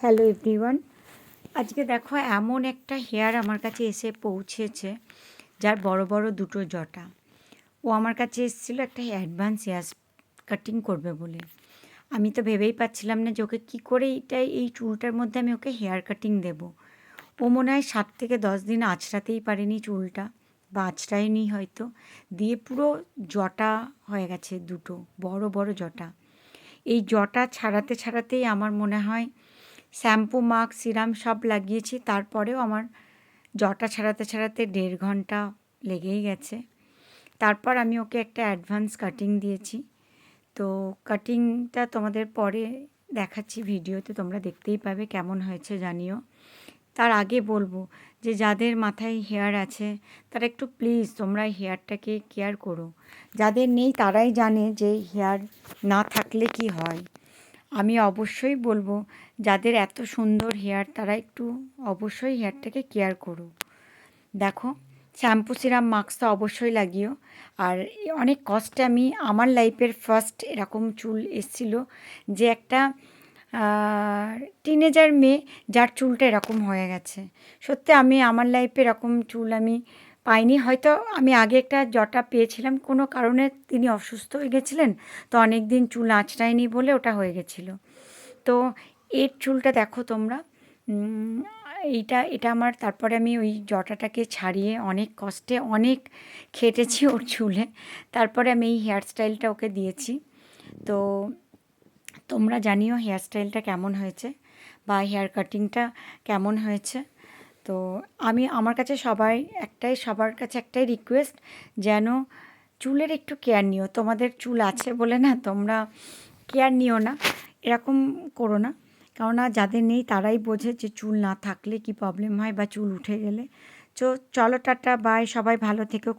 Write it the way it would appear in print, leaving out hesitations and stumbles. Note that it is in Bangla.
হ্যালো এভরিওয়ান, আজকে দেখো এমন একটা হেয়ার আমার কাছে এসে পৌঁছেছে যার বড় বড় দুটো জটা। ও আমার কাছে এসেছিলো একটা অ্যাডভান্স হেয়ার কাটিং করবে বলে। আমি তো ভেবেই পাচ্ছিলাম না যে ওকে কী করে এই চুলটার মধ্যে আমি ওকে হেয়ার কাটিং দেবো। ও মনে হয় 7 থেকে 10 দিন আঁচড়াতেই পারেনি চুলটা, বা আঁচড়ায়নি হয়তো, দিয়ে পুরো জটা হয়ে গেছে, দুটো বড় বড় জটা। এই জটা ছাড়াতে ছাড়াতেই আমার মনে হয় শ্যাম্পু মাস্ক সিরাম সব লাগিয়েছি, তারপরেও আমার জটা ছাড়াতে ছাড়াতে 1.5 ঘন্টা লেগেই গেছে। তারপর আমি ওকে একটা অ্যাডভান্স কাটিং দিয়েছি। তো কাটিংটা তোমাদের পরে দেখাচ্ছি ভিডিওতে, তোমরা দেখতেই পাবে কেমন হয়েছে জানিও। তার আগে বলবো যে যাদের মাথায় হেয়ার আছে তারা একটু প্লিজ তোমরা হেয়ারটাকে কেয়ার করো। যাদের নেই তারাই জানে যে হেয়ার না থাকলে কি হয়। আমি অবশ্যই বলবো যাদের এত সুন্দর হেয়ার তারা একটু অবশ্যই হেয়ারটাকে কেয়ার করো। দেখো, শ্যাম্পু সিরাম মাস্ক তো অবশ্যই লাগিও। আর অনেক কষ্টে আমি আমার লাইফের ফার্স্ট এরকম চুল এসেছিলো, যে একটা টিনেজার মেয়ে যার চুলটা এরকম হয়ে গেছে। সত্যি আমি আমার লাইফে এরকম চুল আমি পাইনি। হয়তো আমি আগে একটা জটা পেয়েছিলাম, কোনো কারণে তিনি অসুস্থ হয়ে গেছিলেন, তো অনেক দিন চুল আঁচড়ায়নি বলে ওটা হয়ে গেছিলো। তো এর চুলটা দেখো তোমরা, এটা আমার, তারপরে আমি ওই জটাটাকে ছাড়িয়ে অনেক কষ্টে অনেক খেটেছি ওর চুলে, তারপরে আমি এই হেয়ার স্টাইলটা ওকে দিয়েছি। তো তোমরা জানিও হেয়ার স্টাইলটা কেমন হয়েছে বা হেয়ার কাটিংটা কেমন হয়েছে। তো আমার কাছে সবার কাছে একটাই রিকোয়েস্ট, যেন চুলের একটু কেয়ার নিও। তোমাদের চুল আছে বলে না তোমরা কেয়ার নিও না, এরকম করো না। কেননা যাদের নেই তারাই বোঝে যে চুল না থাকলে কি প্রবলেম হয় বা চুল উঠে গেলে। চলো টাটা বাই, সবাই ভালো থেকো।